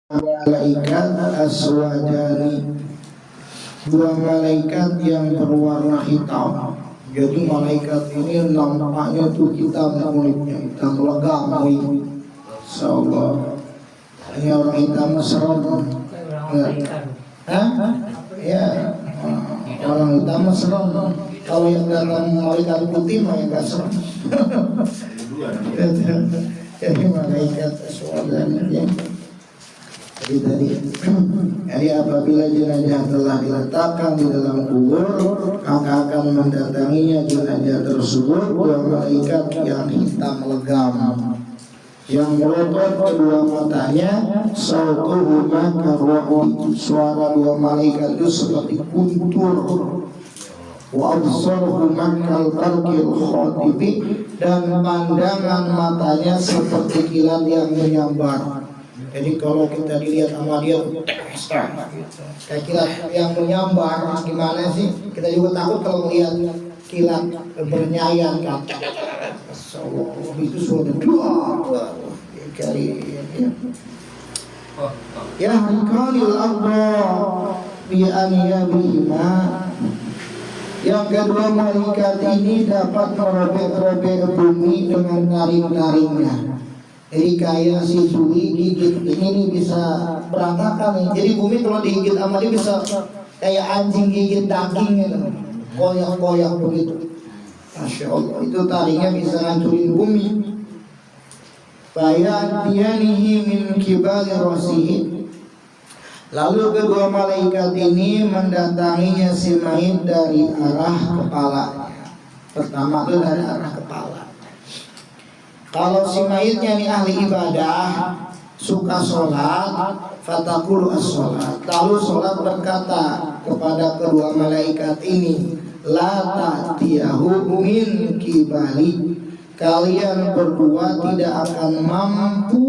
malaikat aswadani, dua malaikat yang berwarna hitam. Jadi malaikat ini nampaknya tuh hitam kulitnya, hitam legam. Insyaallah. Ini orang hitam serem. Ya, orang hitam serem. Kalau yang dalam malaikat putih mah enggak serem. Jadi malaikat aswadani. Jadi apabila jenazah telah diletakkan di dalam kubur, maka akan mendatanginya jenazah tersebut dua malaikat yang hitam legam, yang melotot kedua matanya, sautuhuma karwahi, suara dua malaikat itu seperti kuntur, wa absaruhuma kalbarqil khatibi, dan pandangan matanya seperti kilat yang menyambar. Jadi kalau kita dilihat sama dia kayak kilat yang menyambar, gimana sih? Kita juga takut kalau melihat kilat bernyayang kan. Itu sudah dua kali ya kalil Allah bi aniyabihima. Yang kedua, malaikat ini dapat merobek-robek bumi dengan taring-taringnya. Jadi kayak si Suli gigit ini bisa berantakan nih. Jadi bumi kalau digigit sama dia bisa kayak anjing gigit daging gitu, koyak-koyak begitu. Masya Allah, itu taringnya bisa ngancurin bumi. Fayatiyanihi min kibali rasihi. Lalu kedua malaikat ini mendatanginya si mayit dari arah kepalanya. Pertama itu dari arah kepala. Kalau si mayitnya ini ahli ibadah, suka sholat, fatakulu as-sholat, lalu sholat berkata kepada kedua malaikat ini, la ta'tiyahu min kibali, kalian berdua tidak akan mampu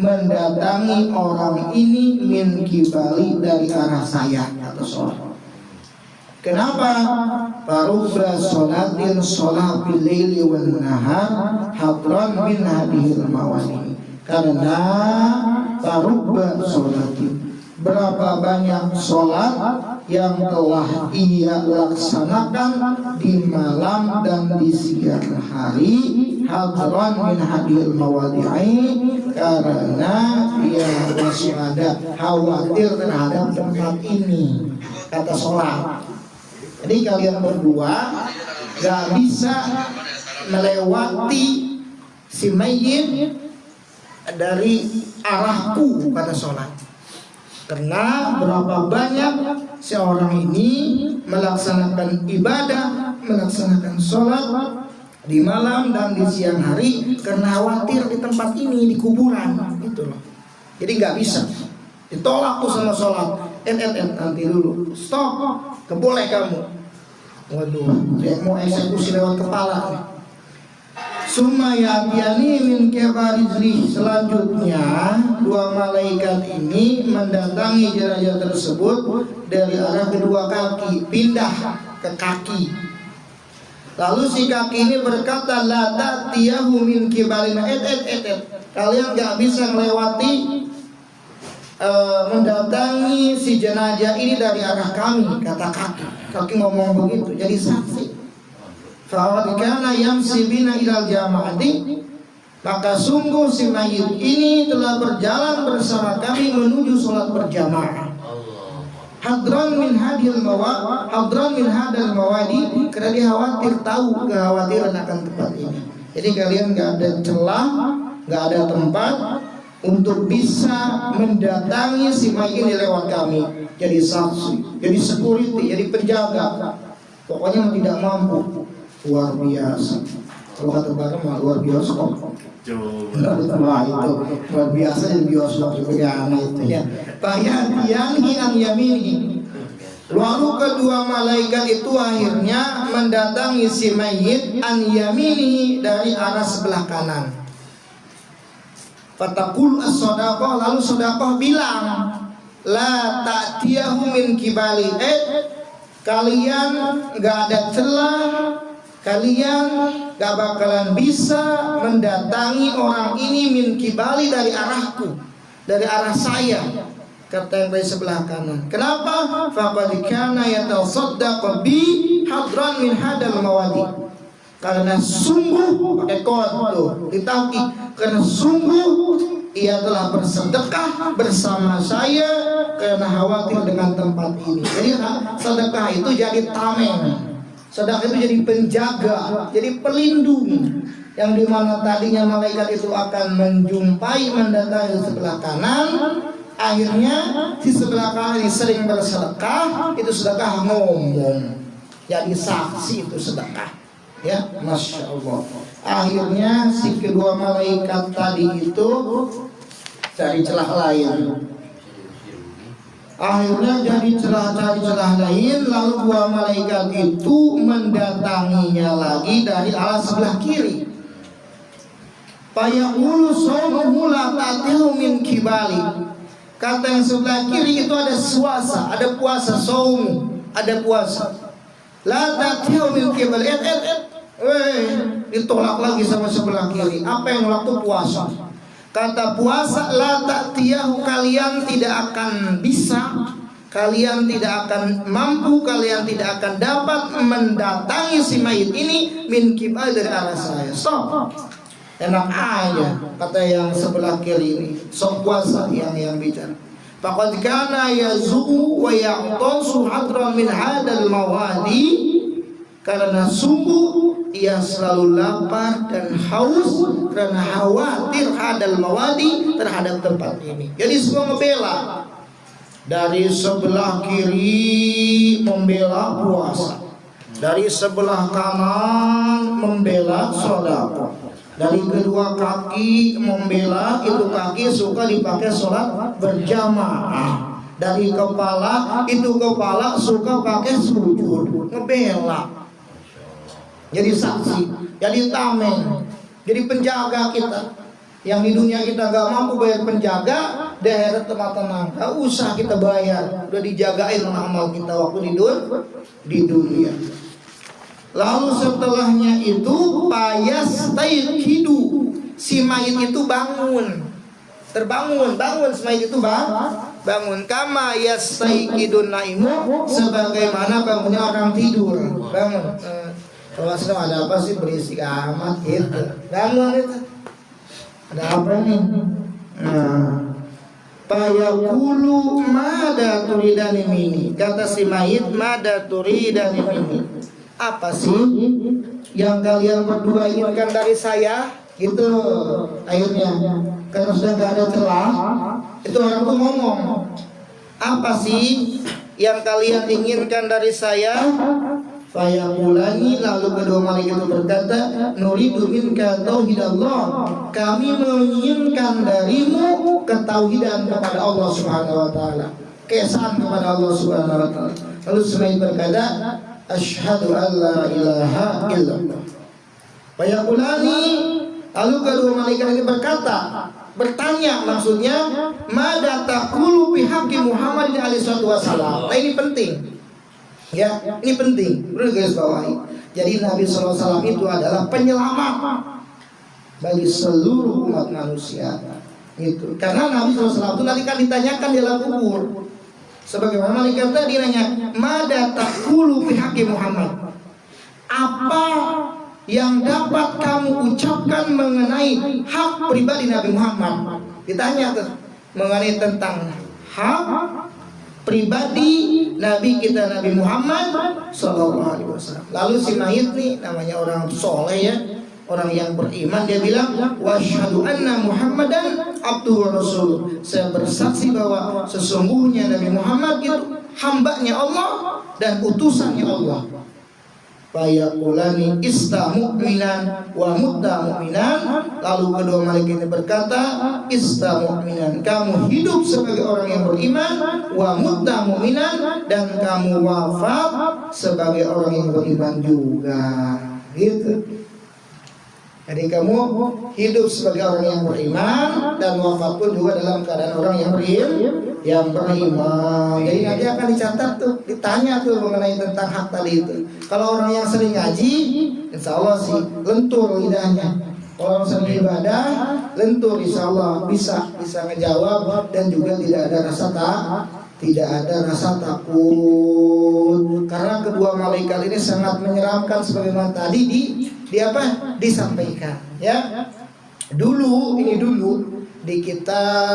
mendatangi orang ini min kibali, dari arah saya atau sholat. Kenapa? Parubba sholatin sholat bil-laili wal nahar hadran min hadhil mawani. Karena parubba sholatin, berapa banyak sholat yang telah ia laksanakan di malam dan di siang hari, hadran min hadhil mawadi'i, karena ia waspada, khawatir terhadap tempat ini. Kata sholat. Jadi kalian berdua gak bisa melewati si mayit dari arahku, kata sholat. Karena berapa banyak seorang ini melaksanakan ibadah, melaksanakan sholat di malam dan di siang hari karena khawatir di tempat ini, di kuburan, gitu loh. Jadi gak bisa ditolak tuh sama sholat. Nanti dulu, stop, keboleh kamu. Waduh, saya mau eksekusi lewat kepala. Summa ya'tiyani min kibarizli. Selanjutnya dua malaikat ini mendatangi jenazah tersebut dari arah kedua kaki, pindah ke kaki. Lalu si kaki ini berkata, la ta'tiyahu min kibalina. Kalian gak bisa melewati mendatangi si jenazah ini dari arah kami, kata kaki. Kaki ngomong begitu, jadi saksi. Fa kana yamsi bina ilal jama'ati, maka sungguh si mayit ini telah berjalan bersama kami menuju sholat berjamaah. Hadran min hadil mawadi, karena dia khawatir, tahu kekhawatiran akan tempat ini. Jadi kalian gak ada celah, gak ada tempat untuk bisa mendatangi si mayit ini lewat kami. Jadi saksi, jadi security, jadi penjaga. Pokoknya tidak mampu. Luar biasa. Kalau kata Bapak mah luar biasa. Wah itu luar biasa, jadi bioskop juga itu ya. Bayatiyanhi an yamini. Lalu kedua malaikat itu akhirnya mendatangi si mayit an yamini, dari arah sebelah kanan. Fatakul as-sadaqah, lalu sedekah bilang, la ta'tiyahu min kibali. Kalian gak ada celah, kalian gak bakalan bisa mendatangi orang ini min kibali, dari arahku. dari arah saya, kata yang dari sebelah kanan. Kenapa? Faqad kana yatasaddaqu bi hadran min hadal mawadi. Karena sungguh, pakai kod tuh ditaki, karena sungguh ia telah bersedekah bersama saya karena khawatir dengan tempat ini. Jadi sedekah itu jadi tameng. Sedekah itu jadi penjaga, jadi pelindung, yang dimana tadinya malaikat itu akan menjumpai, mendatangi sebelah kanan. Akhirnya di sebelah kanan ini sering bersedekah, itu sedekah ngomong, jadi saksi itu sedekah. Ya, Masya Allah. Akhirnya si kedua malaikat tadi itu cari celah lain. Akhirnya jadi cari celah lain. Lalu dua malaikat itu mendatanginya lagi dari arah sebelah kiri. Fayaqulu sawmuhu la ta'tihu min kibali. Kata yang sebelah kiri itu ada puasa, ada puasa saum, ada puasa. La ta'tihu min kibali. Ditolak lagi sama sebelah kiri. Apa yang waktu puasa? Kata puasa, la ta'tiyahu, kalian tidak akan bisa, kalian tidak akan mampu, kalian tidak akan dapat mendatangi si mayit ini min kibal, dari arah saya. Stop. Enak aja kata yang sebelah kiri ini. Sok puasa yang bicara. Faqad kana yazu wa ya'tasu hadran min hadal mawadi. Karena sungguh ia selalu lapar dan haus karena khawatir hadal mawadi, terhadap tempat ini. Jadi semua membela. Dari sebelah kiri membela puasa, dari sebelah kanan membela sedekah, dari kedua kaki membela itu kaki suka dipakai sholat berjamaah, dari kepala itu kepala suka pakai sujud, ngebela. Jadi saksi, jadi tameng, jadi penjaga kita. Yang di dunia kita gak mampu bayar penjaga, di akhirat tenang, gak usah kita bayar, udah dijagain amal kita waktu di dunia. Lalu setelahnya itu payastaiqidu, si mayit itu bangun, terbangun, si mayit itu bangun. Kama yastaiqidun naimu, sebagaimana bangunnya orang tidur, bangun. Kalau sedang ada apa sih, berisik amat gitu. Bangun itu. Ada apa nih? Nah, fayaqulu mada turidani mini. Kata si mayit, mada turidani mini. Apa sih yang kalian berdua inginkan dari saya? Gitu akhirnya. Karena sudah gak ada celah, itu orang tuh ngomong, apa sih yang kalian inginkan dari saya? Fayaqulani, lalu kedua malaikat itu berkata, nuridu minka tauhidallah, kami menginginkan darimu ketauhidan kepada Allah Subhanahu wa taala, keesaan kepada Allah Subhanahu wa taala. Lalu semai berkata, asyhadu an la ilaha illallah. Fayaqulani, lalu kedua malaikat ini bertanya maksudnya, mada taqulu bi haqqi Muhammadin alaihi wasallam. Nah ini penting. Ya, ini penting, perlu garis bawahi. Jadi Nabi SAW itu adalah penyelamat bagi seluruh umat manusia. Itu karena Nabi SAW itu nanti kan ditanyakan di dalam kubur. Sebagaimana malaikat tadi nanya, mada taqulu fi haqqi Muhammad. Apa yang dapat kamu ucapkan mengenai hak pribadi Nabi Muhammad? Ditanya tuh mengenai tentang hak pribadi Nabi kita, Nabi Muhammad SAW. Lalu si mayit nih namanya orang soleh ya, orang yang beriman, dia bilang, wasyhadu anna Muhammadan abduhu wa rasuluh. Saya bersaksi bahwa sesungguhnya Nabi Muhammad itu hambanya Allah dan utusannya Allah. Fayaqulani ista mu'minan wa mutta mu'minan. Lalu kedua malaikat ini berkata, ista mu'minan, kamu hidup sebagai orang yang beriman, wa mutta mu'minan, dan kamu wafat sebagai orang yang beriman juga. Gitu. Jadi kamu hidup sebagai orang yang beriman dan wafat pun juga dalam keadaan orang yang beriman. Jadi nanti akan dicatat tuh, ditanya tuh mengenai tentang hak tadi itu. Kalau orang yang sering ngaji, insya Allah sih lentur lidahnya. Kalau sering ibadah, lentur insya Allah bisa ngejawab dan juga tidak ada rasa takut. Karena kedua malaikat ini sangat menyeramkan sebagaimana tadi disampaikan ya. Dulu di kitab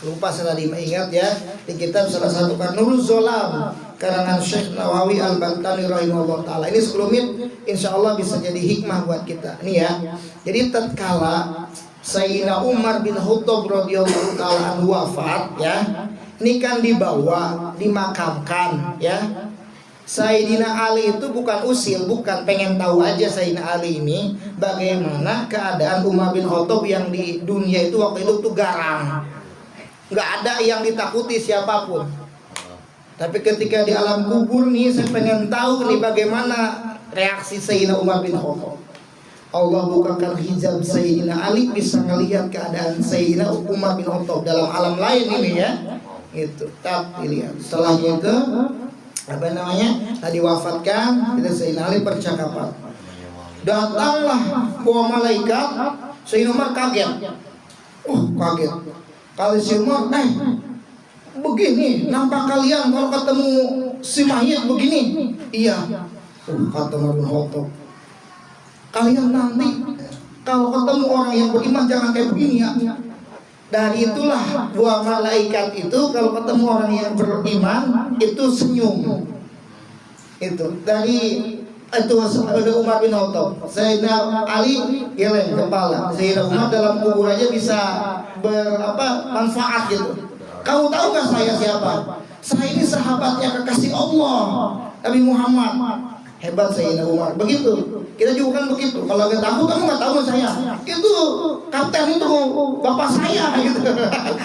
lupa saya tadi ingat ya, di kitab salah satu Nurul Zolam karangan Syekh Nawawi Al-Bantani rahimahullah taala. Ini sekelumit insyaallah bisa jadi hikmah buat kita. Nih ya. Jadi tatkala Sayyidina Umar bin Khattab radhiyallahu taala anhu wafat ya, ini kan dibawa, dimakamkan ya. Sayyidina Ali itu bukan usil, bukan pengen tahu aja Sayyidina Ali ini bagaimana keadaan Umar bin Khattab yang di dunia itu waktu itu tuh garang. Nggak ada yang ditakuti siapapun. Tapi ketika di alam kubur nih, saya pengen tahu nih bagaimana reaksi Sayyidina Umar bin Khattab. Allah bukakan hijab Sayyidina Ali, bisa melihat keadaan Sayyidina Umar bin Khattab dalam alam lain ini ya. Itu tapi lihat setelahnya itu tadi wafatkan, kita Sayyidina Ali percakapan. Datanglah bawa malaikat, Sayyidina Umar kaget. Kaget. Kalau si Umar, begini nampak kalian kalau ketemu si mayit begini. Iya. Kata Umar bin Khattab, kalian nanti kalau ketemu orang yang beriman jangan kayak begini ya. Dari itulah dua malaikat itu kalau ketemu orang yang beriman itu senyum. Itu dari itu ada Umar bin Khattab. Sayyidina Ali geleng kepala. Sayyidina Umar dalam kubur aja bisa manfaat gitu. Kamu tahu gak saya siapa? Saya ini sahabatnya kekasih Allah, Nabi Muhammad. Hebat Sayyidina Umar. Begitu. Kita juga kan begitu. Kalau nggak tahu, kamu nggak tahu saya. Itu kapten itu bapak saya gitu.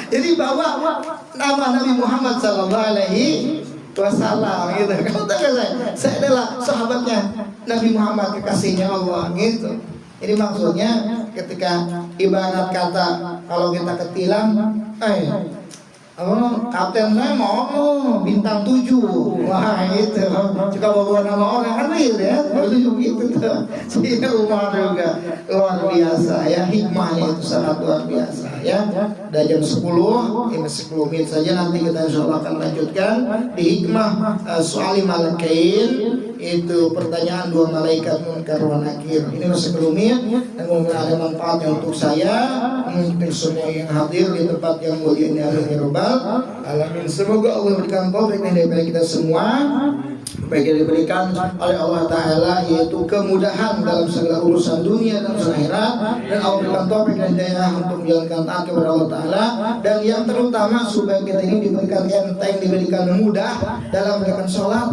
Jadi bawa nama Nabi Muhammad Sallallahu Alaihi Wasallam gitu. Kamu tahu nggak saya adalah sahabatnya Nabi Muhammad kekasihnya Allah gitu. Jadi maksudnya ketika ibarat kata kalau kita ketilang, kapten saya mau bintang 7. Wah itu juga bawa nama orang kan ya. Lalu gitu tuh. Sehingga Umar juga luar biasa ya, hikmahnya itu sangat luar biasa ya. Udah jam 10, ini 10 menit saja, nanti kita insyaallah akan lanjutkan di hikmah soal malakain, itu pertanyaan dua malaikat munkar wa nakir. Ini masih rumit dan mungkin ada manfaatnya untuk saya, mungkin semua yang hadir di tempat yang mulia ini. Alamin. Semoga Allah berikan taufik kepada kita semua, baik yang diberikan oleh Allah Ta'ala, yaitu kemudahan dalam segala urusan dunia dan akhirat, dan Allah berikan taufik dan hidayah untuk menjalankan taat kepada Allah Ta'ala, dan yang terutama supaya kita ini diberikan enteng, diberikan mudah dalam mengerjakan sholat,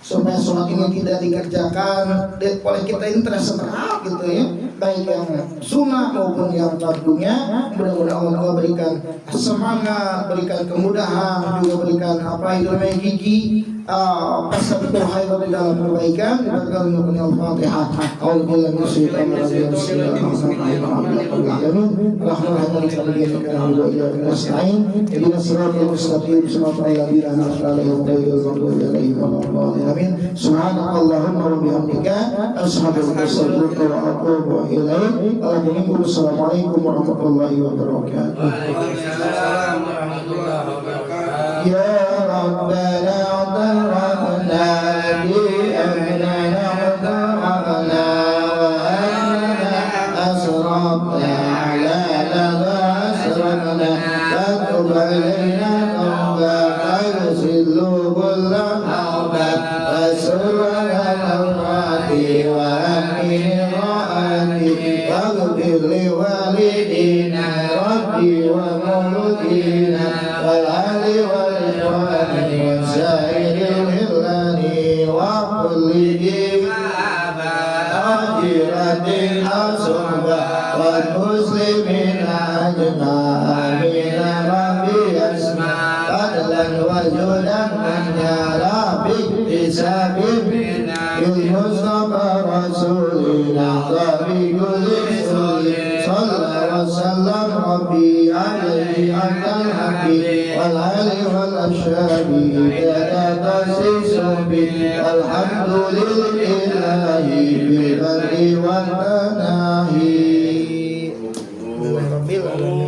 supaya sholat ini tidak dikerjakan oleh kita ini terasa berat gitu ya, baik yang sunnah maupun yang fardunya. Mudah-mudahan Allah berikan semangat, berikan kemudahan, juga berikan gigi pasal khairat di dalam perbaikan. Diberikan dengan Al-Fatihah. Alhamdulillah subhanallahumma wa bihamdika asyhadu an la ilaha illa anta wa atubu ilaik. Assalamualaikum warahmatullahi wabarakatuh. Waalaikumsalam warahmatullahi wabarakatuh. Ya Rabbana tarhamna bi amrina tarhamna wa anna asrafna ala lana asrafna wa tub alaina tawbatan sillu kulla tawbat wa surrana al-mati wa amin ra'ani wa ghfir li walidina rabbi wa mawlidina wal ali wal ikhwani wa sa'iril hilani wa kulli ajiratin asumba wal muslimina ajma'in rabbi asma fadlan wa judan ya rabbi isabin il mustafa rasulina rabbi kulli sallallahu wa sallam ربي عليه أنت الحبيب والآل والأشهاب إذا تأسيس به الحمد لله بالبر والتناهي. ربي العالمين.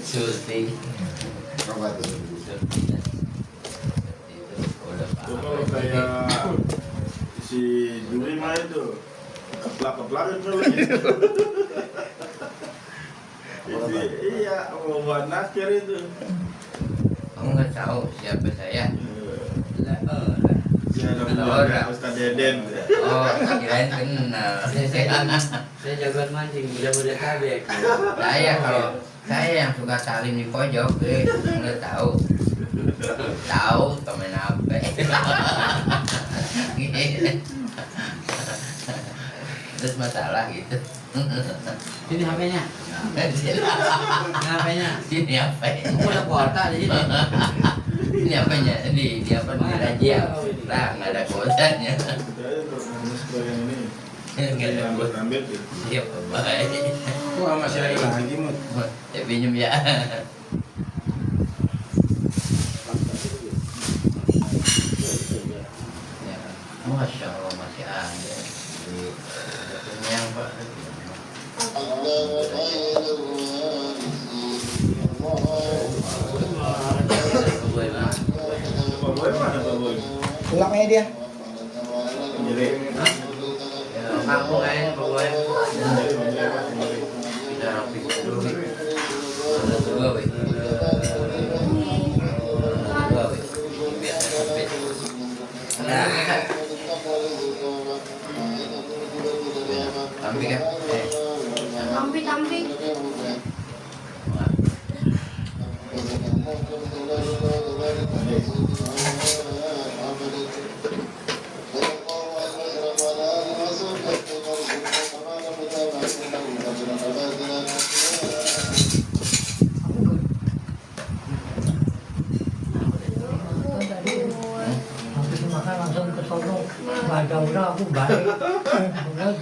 Syuting. Apa tuh? Kalau kayak si Juri mah itu keplak-keplak itu lagi. Iya, mau buat nakir itu. Kamu nggak tahu siapa saya? Saya ada punya Ustaz Deden. Oh, kirain kenal. Saya jagoan mancing, budak-budak tabek. Saya yang suka salim di pojok, nggak tahu. Tahu temen apa? Terus masalah gitu. Sini HP-nya. HP-nya. Ini apa? Aku ada kuota di sini. Ini apanya? Ini apa? Di raja. Lah, nggak ada kuotanya. Yang ini. Nggak ada kuota. Ambil gitu. Iya, baik. Wah, masih ada lagi mut. Ya pinjam ya. Masya Allah masih ada. Yang Pak. Pak Boy mana Pak Boy? Pulang aja dia. Jadi, Kamu kayaknya pokoknya jadi. kita rapi dulu. Ada dua weh. Dua weh. Biar rapi. Tampi kan? Tampi. Habis makan langsung ke sono. Nggak ada udah aku balik.